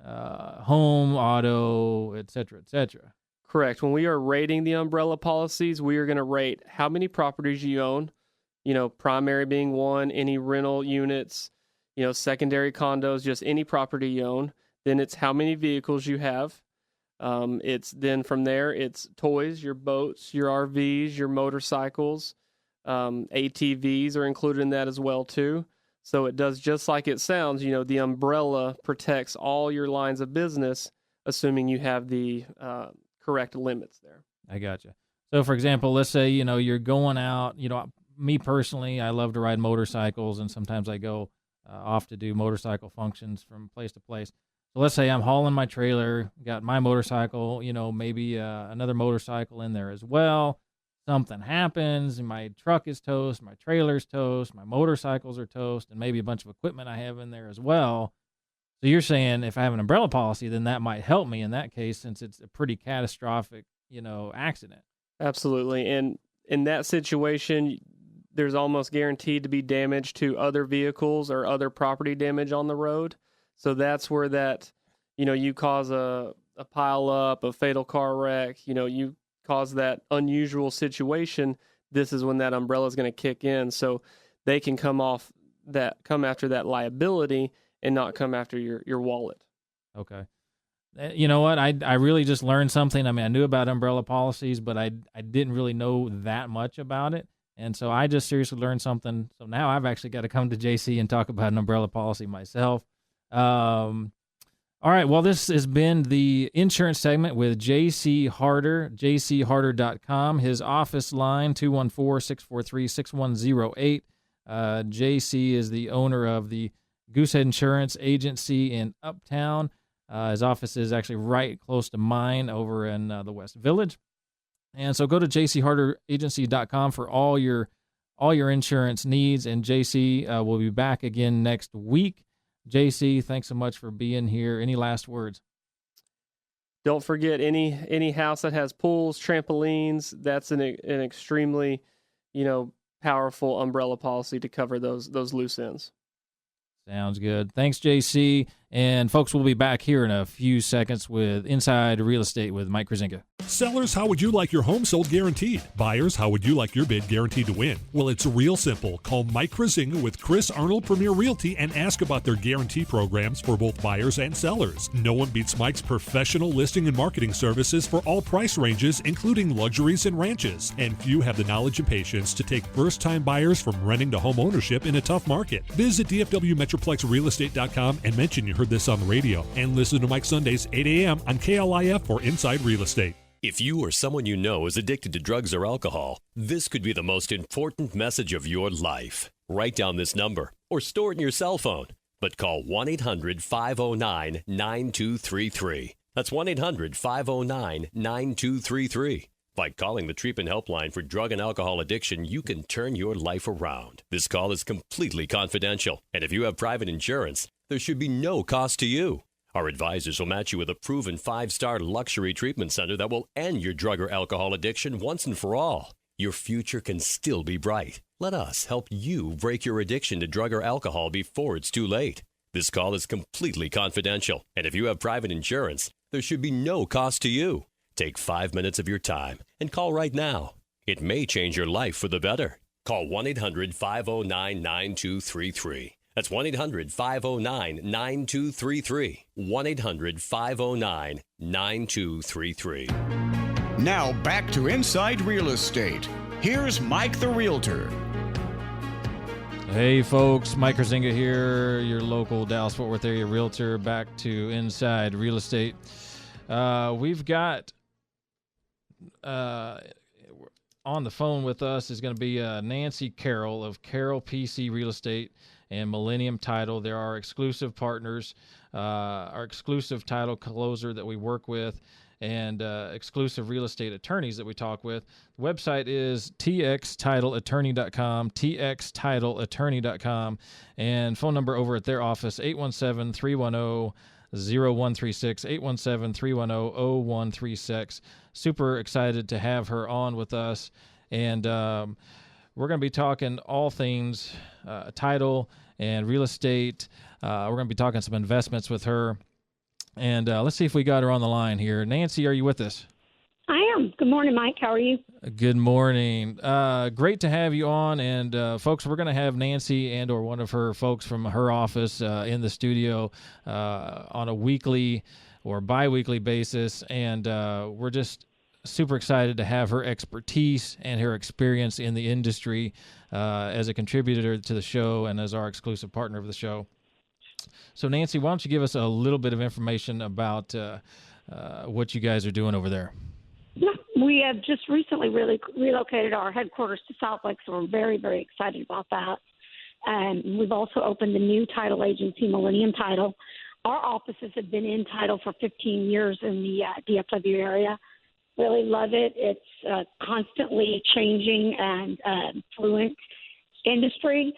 home, auto, et cetera, et cetera? Correct. When we are rating the umbrella policies, we are going to rate how many properties you own, primary being one, any rental units, secondary condos, just any property you own. Then it's how many vehicles you have. It's then from there, it's toys, your boats, your RVs, your motorcycles, ATVs are included in that as well too. So it does just like it sounds. The umbrella protects all your lines of business, assuming you have the correct limits there. I gotcha. So, for example, let's say you're going out. Me personally, I love to ride motorcycles, and sometimes I go off to do motorcycle functions from place to place. So let's say I'm hauling my trailer, got my motorcycle, maybe another motorcycle in there as well. Something happens, and my truck is toast, my trailer's toast, my motorcycles are toast, and maybe a bunch of equipment I have in there as well. So you're saying if I have an umbrella policy, then that might help me in that case, since it's a pretty catastrophic, accident. Absolutely. And in that situation, there's almost guaranteed to be damage to other vehicles or other property damage on the road. So that's where that, you cause a pile up, a fatal car wreck, you cause that unusual situation. This is when that umbrella is going to kick in. So they can come after that liability and not come after your wallet. Okay. You know what? I really just learned something. I mean, I knew about umbrella policies, but I didn't really know that much about it. And so I just seriously learned something. So now I've actually got to come to JC and talk about an umbrella policy myself. All right. Well, this has been the insurance segment with JC Harder, jcharder.com. His office line, 214-643-6108. JC is the owner of the Goosehead Insurance Agency in Uptown. His office is actually right close to mine over in the West Village. And so go to jcharderagency.com for all your insurance needs. And JC will be back again next week. JC, thanks so much for being here. Any last words? Don't forget any house that has pools, trampolines. That's an extremely, powerful umbrella policy to cover those loose ends. Sounds good. Thanks, JC. And folks, we'll be back here in a few seconds with Inside Real Estate with Mike Kruizinga. Sellers, how would you like your home sold guaranteed? Buyers, how would you like your bid guaranteed to win? Well, it's real simple. Call Mike Kruizinga with Chris Arnold Premier Realty and ask about their guarantee programs for both buyers and sellers. No one beats Mike's professional listing and marketing services for all price ranges, including luxuries and ranches. And few have the knowledge and patience to take first-time buyers from renting to home ownership in a tough market. Visit DFWMetroplexRealestate.com and mention you heard this on the radio. And listen to Mike Sundays, 8 a.m. on KLIF for Inside Real Estate. If you or someone you know is addicted to drugs or alcohol, this could be the most important message of your life. Write down this number or store it in your cell phone, but call 1-800-509-9233. That's 1-800-509-9233. By calling the treatment helpline for drug and alcohol addiction, you can turn your life around. This call is completely confidential, and if you have private insurance, there should be no cost to you. Our advisors will match you with a proven 5-star luxury treatment center that will end your drug or alcohol addiction once and for all. Your future can still be bright. Let us help you break your addiction to drug or alcohol before it's too late. This call is completely confidential, and if you have private insurance, there should be no cost to you. Take 5 minutes of your time and call right now. It may change your life for the better. Call 1-800-509-9233. That's 1-800-509-9233. 1-800-509-9233. Now back to Inside Real Estate. Here's Mike the Realtor. Hey folks, Mike Kruizinga here, your local Dallas-Fort Worth area realtor, back to Inside Real Estate. We've got on the phone with us is going to be Nancy Carroll of Carroll PC Real Estate. and Millennium Title. They're our exclusive partners, our exclusive title closer that we work with, and exclusive real estate attorneys that we talk with. The website is txtitleattorney.com, txtitleattorney.com, and phone number over at their office, 817-310-0136, 817-310-0136. Super excited to have her on with us, and we're going to be talking all things title and real estate. We're going to be talking some investments with her. And let's see if we got her on the line here. Nancy, are you with us? I am. Good morning, Mike. How are you? Good morning. Great to have you on. And folks, we're going to have Nancy and or one of her folks from her office in the studio on a weekly or bi-weekly basis. And we're just super excited to have her expertise and her experience in the industry as a contributor to the show and as our exclusive partner of the show. So, Nancy, why don't you give us a little bit of information about what you guys are doing over there? Yeah, we have just recently really relocated our headquarters to South Lake, so we're very, very excited about that. And we've also opened the new title agency, Millennium Title. Our offices have been in title for 15 years in the DFW area. Really love it. It's constantly changing and fluent industry.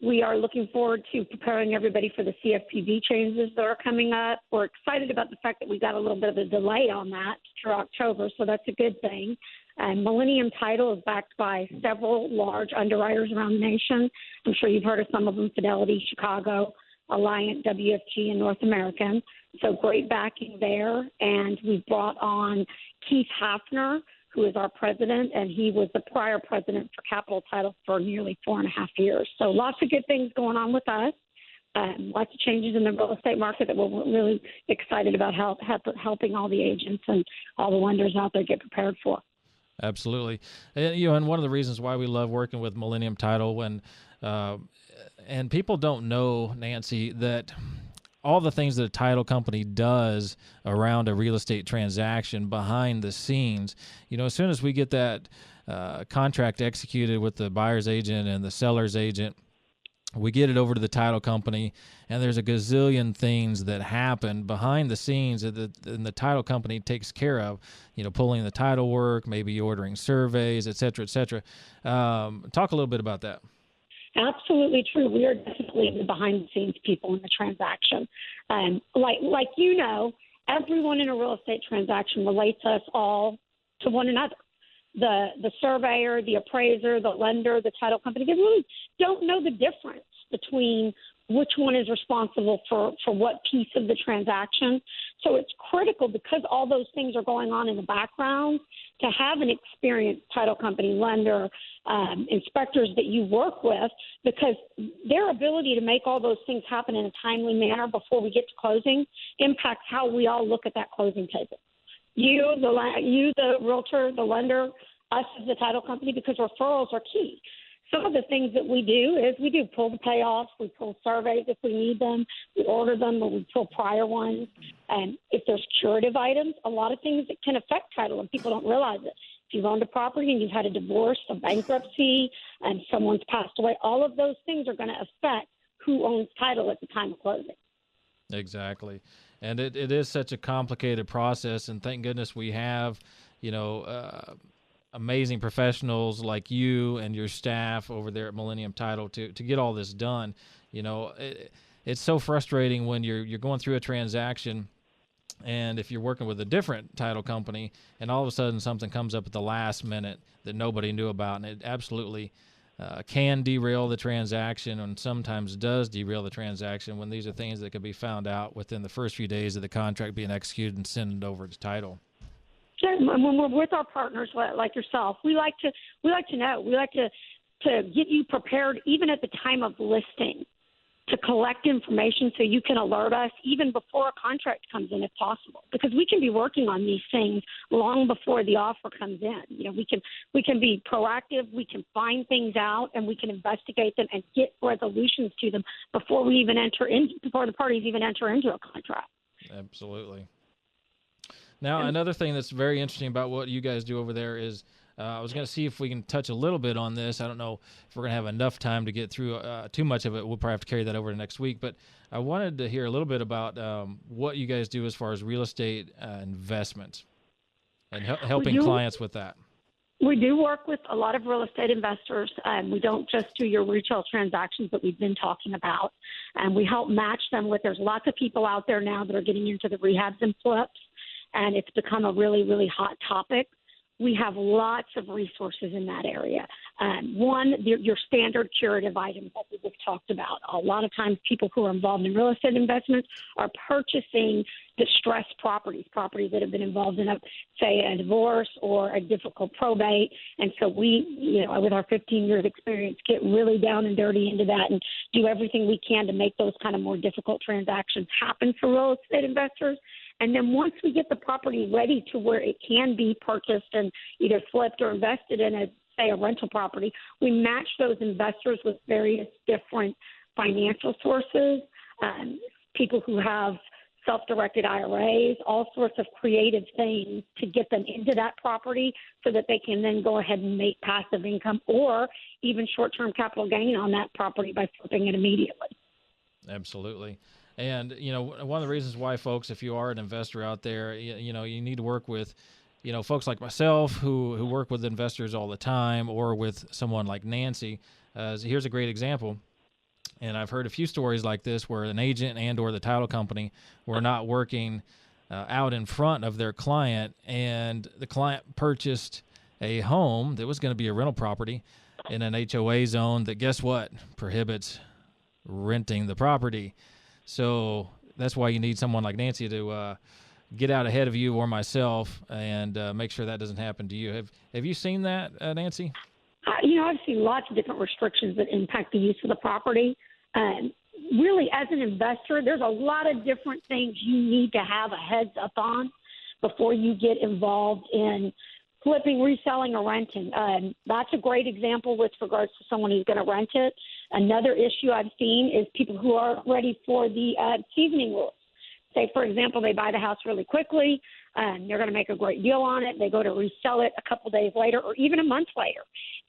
We are looking forward to preparing everybody for the CFPB changes that are coming up. We're excited about the fact that we got a little bit of a delay on that through October, so that's a good thing. And Millennium Title is backed by several large underwriters around the nation. I'm sure you've heard of some of them: Fidelity, Chicago, Alliant, WFG, and North American. So great backing there. And we've brought on Keith Hafner, who is our president, and he was the prior president for Capital Title for nearly 4.5 years. So lots of good things going on with us. Lots of changes in the real estate market that we're really excited about helping all the agents and all the lenders out there get prepared for. Absolutely. And one of the reasons why we love working with Millennium Title, and people don't know, Nancy, that all the things that a title company does around a real estate transaction behind the scenes, as soon as we get that contract executed with the buyer's agent and the seller's agent, we get it over to the title company, and there's a gazillion things that happen behind the scenes that the title company takes care of, pulling the title work, maybe ordering surveys, et cetera, et cetera. Talk a little bit about that. Absolutely true. We are definitely the behind-the-scenes people in the transaction. Like everyone in a real estate transaction relates us all to one another. The surveyor, the appraiser, the lender, the title company, they really don't know the difference between which one is responsible for what piece of the transaction. So it's critical, because all those things are going on in the background, to have an experienced title company, lender, inspectors that you work with, because their ability to make all those things happen in a timely manner before we get to closing impacts how we all look at that closing table. You, the realtor, the lender, us as the title company, because referrals are key. Some of the things that we do is we do pull the payoffs, we pull surveys if we need them, we order them, or we pull prior ones. And if there's curative items, a lot of things that can affect title, and people don't realize it. If you've owned a property and you've had a divorce, a bankruptcy, and someone's passed away, all of those things are going to affect who owns title at the time of closing. Exactly. And it is such a complicated process, and thank goodness we have, amazing professionals like you and your staff over there at Millennium Title to get all this done. It's so frustrating when you're going through a transaction, and if you're working with a different title company, and all of a sudden something comes up at the last minute that nobody knew about, and it absolutely can derail the transaction, and sometimes does derail the transaction when these are things that can be found out within the first few days of the contract being executed and sent over to title. Yeah, when we're with our partners like yourself, we like to know. We like to get you prepared even at the time of listing, to collect information so you can alert us even before a contract comes in if possible, because we can be working on these things long before the offer comes in. We can be proactive, we can find things out, and we can investigate them and get resolutions to them before the parties even enter into a contract. Absolutely. Now, another thing that's very interesting about what you guys do over there is I was going to see if we can touch a little bit on this. I don't know if we're going to have enough time to get through too much of it. We'll probably have to carry that over to next week. But I wanted to hear a little bit about what you guys do as far as real estate investments and helping clients with that. We do work with a lot of real estate investors. We don't just do your retail transactions that we've been talking about. And we help match them with, there's lots of people out there now that are getting into the rehabs and flips, and it's become a really, really hot topic. We have lots of resources in that area. One, your standard curative items that we just talked about. A lot of times people who are involved in real estate investments are purchasing distressed properties that have been involved in, say, a divorce or a difficult probate. And so we, with our 15 years experience, get really down and dirty into that and do everything we can to make those kind of more difficult transactions happen for real estate investors. And then once we get the property ready to where it can be purchased and either flipped or invested in a rental property, we match those investors with various different financial sources, people who have self-directed IRAs, all sorts of creative things to get them into that property so that they can then go ahead and make passive income or even short-term capital gain on that property by flipping it immediately. Absolutely. And, one of the reasons why, folks, if you are an investor out there, you need to work with, folks like myself who work with investors all the time, or with someone like Nancy. Here's a great example. And I've heard a few stories like this where an agent and or the title company were not working out in front of their client, and the client purchased a home that was going to be a rental property in an HOA zone that, guess what, prohibits renting the property. So that's why you need someone like Nancy to get out ahead of you or myself and make sure that doesn't happen to you. Have you seen that, Nancy? I've seen lots of different restrictions that impact the use of the property. Really, as an investor, there's a lot of different things you need to have a heads up on before you get involved in flipping, reselling, or renting. That's a great example with regards to someone who's going to rent it. Another issue I've seen is people who aren't ready for the seasoning rules. Say, for example, they buy the house really quickly, and they're going to make a great deal on it. They go to resell it a couple days later or even a month later,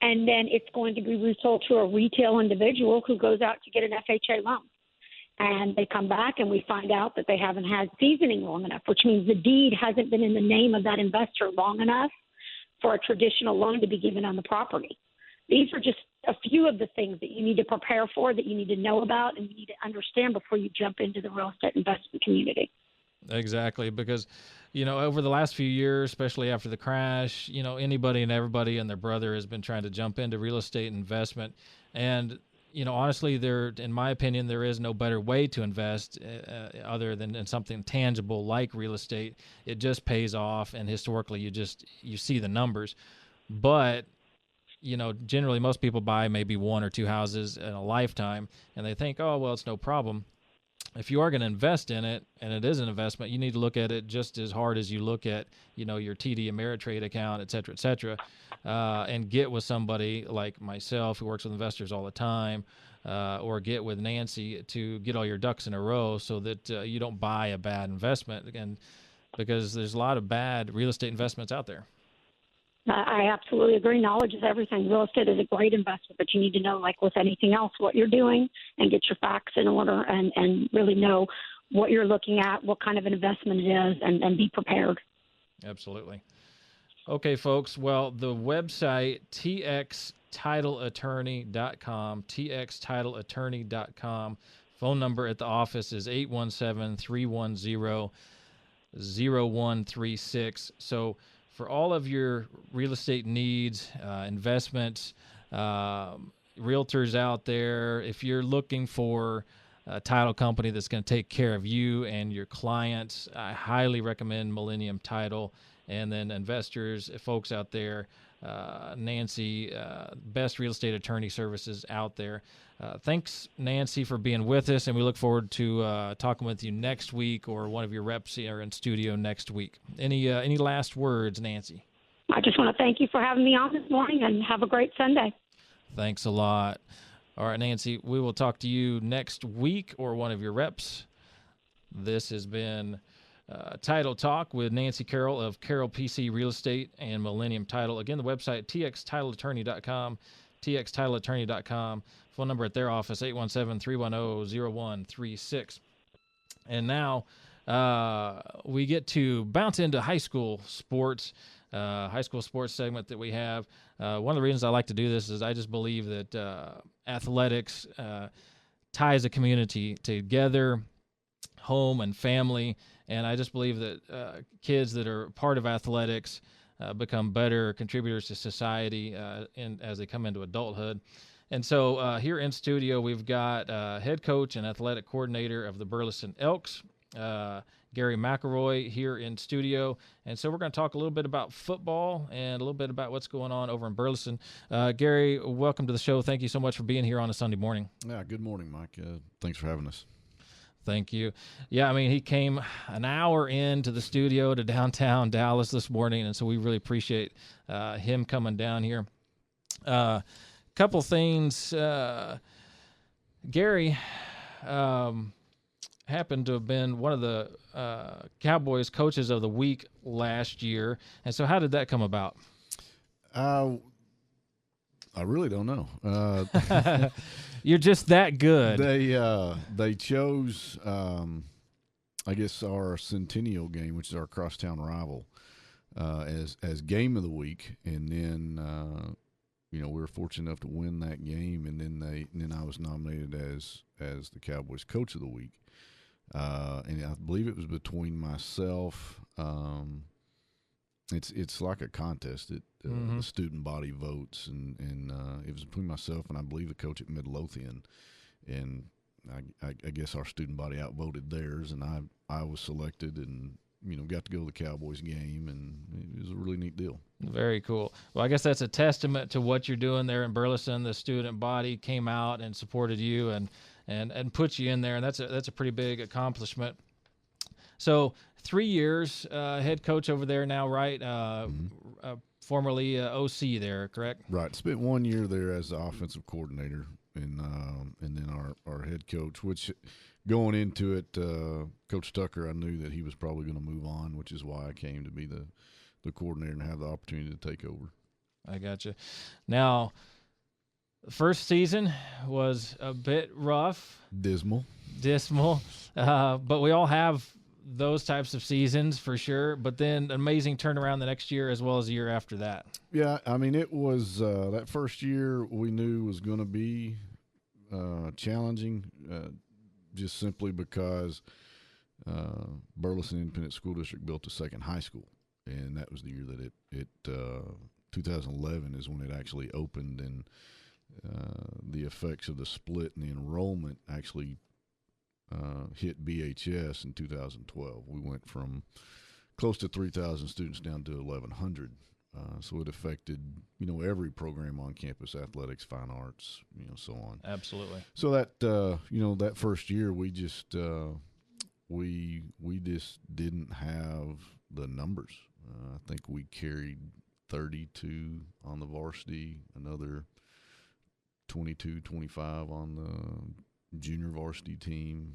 and then it's going to be resold to a retail individual who goes out to get an FHA loan. And they come back and we find out that they haven't had seasoning long enough, which means the deed hasn't been in the name of that investor long enough for a traditional loan to be given on the property. These are just a few of the things that you need to prepare for, that you need to know about, and you need to understand before you jump into the real estate investment community. Exactly, because, over the last few years, especially after the crash, anybody and everybody and their brother has been trying to jump into real estate investment. And, honestly, in my opinion, there is no better way to invest other than in something tangible like real estate. It just pays off, and historically you see the numbers. But generally most people buy maybe one or two houses in a lifetime, and they think, oh, well, it's no problem. If you are going to invest in it, and it is an investment, you need to look at it just as hard as you look at, your TD Ameritrade account, et cetera, and get with somebody like myself who works with investors all the time, or get with Nancy to get all your ducks in a row so that you don't buy a bad investment, again, because there's a lot of bad real estate investments out there. I absolutely agree. Knowledge is everything. Real estate is a great investment, but you need to know, like with anything else, what you're doing and get your facts in order and really know what you're looking at, what kind of an investment it is, and be prepared. Absolutely. Okay, folks. Well, the website, txtitleattorney.com, txtitleattorney.com. Phone number at the office is 817-310-0136. So for all of your real estate needs, investments, realtors out there, if you're looking for a title company that's going to take care of you and your clients, I highly recommend Millennium Title. And then investors, folks out there, Nancy, best real estate attorney services out there. Thanks, Nancy, for being with us, and we look forward to talking with you next week, or one of your reps here in studio next week. Any last words, Nancy? I just want to thank you for having me on this morning, and have a great Sunday. Thanks a lot. All right, Nancy, we will talk to you next week, or one of your reps. This has been Title Talk with Nancy Carroll of Carroll PC Real Estate and Millennium Title. Again, the website, txtitleattorney.com, txtitleattorney.com. Phone number at their office, 817-310-0136. And now we get to bounce into high school sports segment that we have. One of the reasons I like to do this is I just believe that athletics ties a community together, home and family, and I just believe that kids that are part of athletics become better contributors to society as they come into adulthood. And so here in studio, we've got head coach and athletic coordinator of the Burleson Elks, Gary McElroy, here in studio. And so we're going to talk a little bit about football and a little bit about what's going on over in Burleson. Gary, welcome to the show. Thank you so much for being here on a Sunday morning. Yeah, good morning, Mike. Thanks for having us. Thank you. Yeah, I mean, he came an hour into the studio to downtown Dallas this morning, and so we really appreciate him coming down here. Couple things. Gary happened to have been one of the Cowboys coaches of the week last year, and so how did that come about? I really don't know. You're just that good. They chose, I guess, our Centennial game, which is our crosstown rival, as game of the week, and then we were fortunate enough to win that game, and then I was nominated as the Cowboys coach of the week, and I believe it was between myself. It's like a contest. The student body votes, and it was between myself and I believe the coach at Midlothian, and I guess our student body outvoted theirs, and I was selected, and got to go to the Cowboys game, and it was a really neat deal. Very cool. Well, I guess that's a testament to what you're doing there in Burleson. The student body came out and supported you and put you in there, and that's a pretty big accomplishment. So 3 years head coach over there now, right? Formerly OC there, correct? Right. Spent 1 year there as the offensive coordinator, and then our head coach, which going into it, Coach Tucker, I knew that he was probably going to move on, which is why I came to be the coordinator and have the opportunity to take over. I got you. Now, first season was a bit rough. Dismal. But we all have those types of seasons for sure, but then amazing turnaround the next year as well as the year after that. Yeah, I mean, it was that first year we knew was going to be challenging, just simply because Burleson Independent School District built a second high school, and that was the year that it 2011 is when it actually opened, and the effects of the split and the enrollment actually hit BHS in 2012. We went from close to 3,000 students down to 1,100. So it affected, every program on campus, athletics, fine arts, so on. Absolutely. So that, that first year we just, we just didn't have the numbers. I think we carried 32 on the varsity, another 22, 25 on the junior varsity team,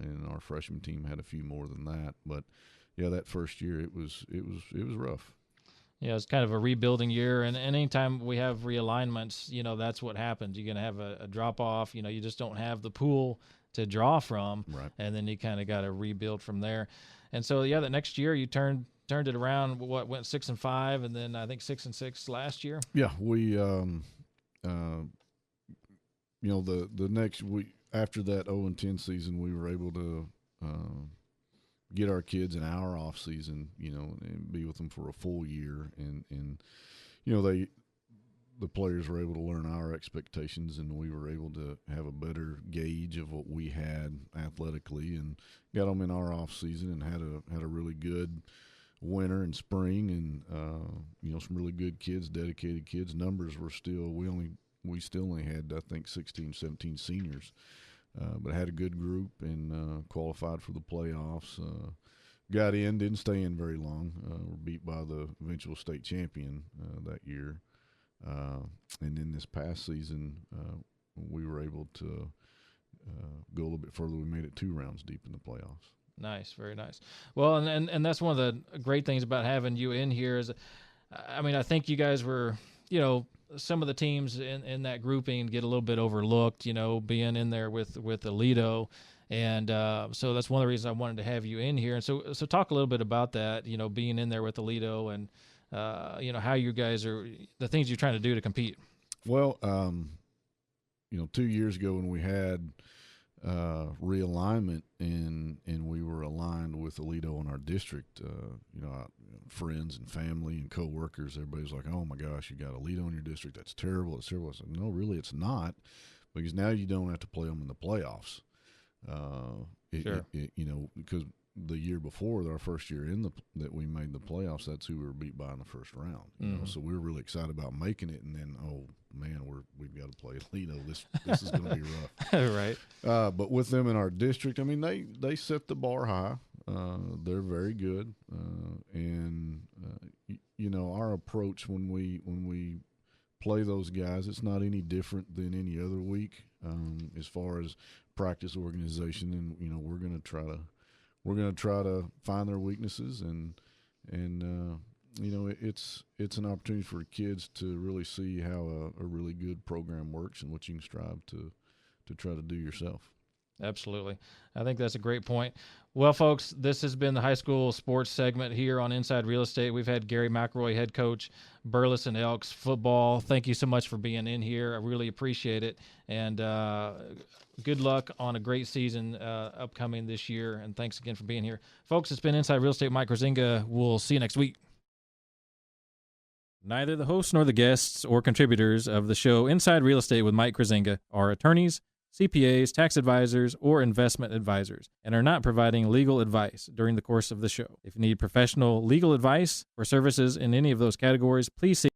and our freshman team had a few more than that. But yeah, that first year it was rough. Yeah, it's kind of a rebuilding year, and anytime we have realignments, that's what happens. You're going to have a drop off. You just don't have the pool to draw from, right? And then you kind of got to rebuild from there. And so, yeah, the next year you turned it around. Went 6-5, and then I think 6-6 last year. Yeah, we, the next week after that 0-10 season, we were able to get our kids an hour off season, and be with them for a full year. And the players were able to learn our expectations, and we were able to have a better gauge of what we had athletically, and got them in our off season and had a really good winter and spring, and some really good kids, dedicated kids. Numbers were still, we still only had, I think, 16, 17 seniors. But had a good group and qualified for the playoffs. Got in, didn't stay in very long. Were beat by the eventual state champion that year. And then this past season, we were able to go a little bit further. We made it 2 rounds deep in the playoffs. Nice, very nice. Well, and that's one of the great things about having you in here is, I mean, I think you guys were, some of the teams in that grouping get a little bit overlooked, being in there with Aledo. And so that's one of the reasons I wanted to have you in here. And so talk a little bit about that, being in there with Aledo and, how you guys are, the things you're trying to do to compete. Well, 2 years ago when we had realignment and we were aligned with Aledo in our district, friends and family and coworkers, everybody's like, "Oh my gosh, you got Aledo in your district. That's terrible. It's terrible." I said, "No, really, it's not, because now you don't have to play them in the playoffs." Sure. Because the year before, our first year that we made the playoffs, that's who we were beat by in the first round. So we were really excited about making it, and then man, we've got to play Aledo. This is going to be rough. Right. But with them in our district, I mean, they set the bar high. They're very good, and our approach when we play those guys, it's not any different than any other week as far as practice organization, and we're going to try to find their weaknesses, and it's an opportunity for kids to really see how a really good program works and what you can strive to try to do yourself. Absolutely. I think that's a great point. Well, folks, this has been the high school sports segment here on Inside Real Estate. We've had Gary McElroy, head coach, Burleson Elks football. Thank you so much for being in here. I really appreciate it. And good luck on a great season upcoming this year. And thanks again for being here. Folks, it's been Inside Real Estate. Mike Kruizinga. We'll see you next week. Neither the hosts nor the guests or contributors of the show Inside Real Estate with Mike Kruizinga are attorneys, CPAs, tax advisors, or investment advisors, and are not providing legal advice during the course of the show. If you need professional legal advice or services in any of those categories, please see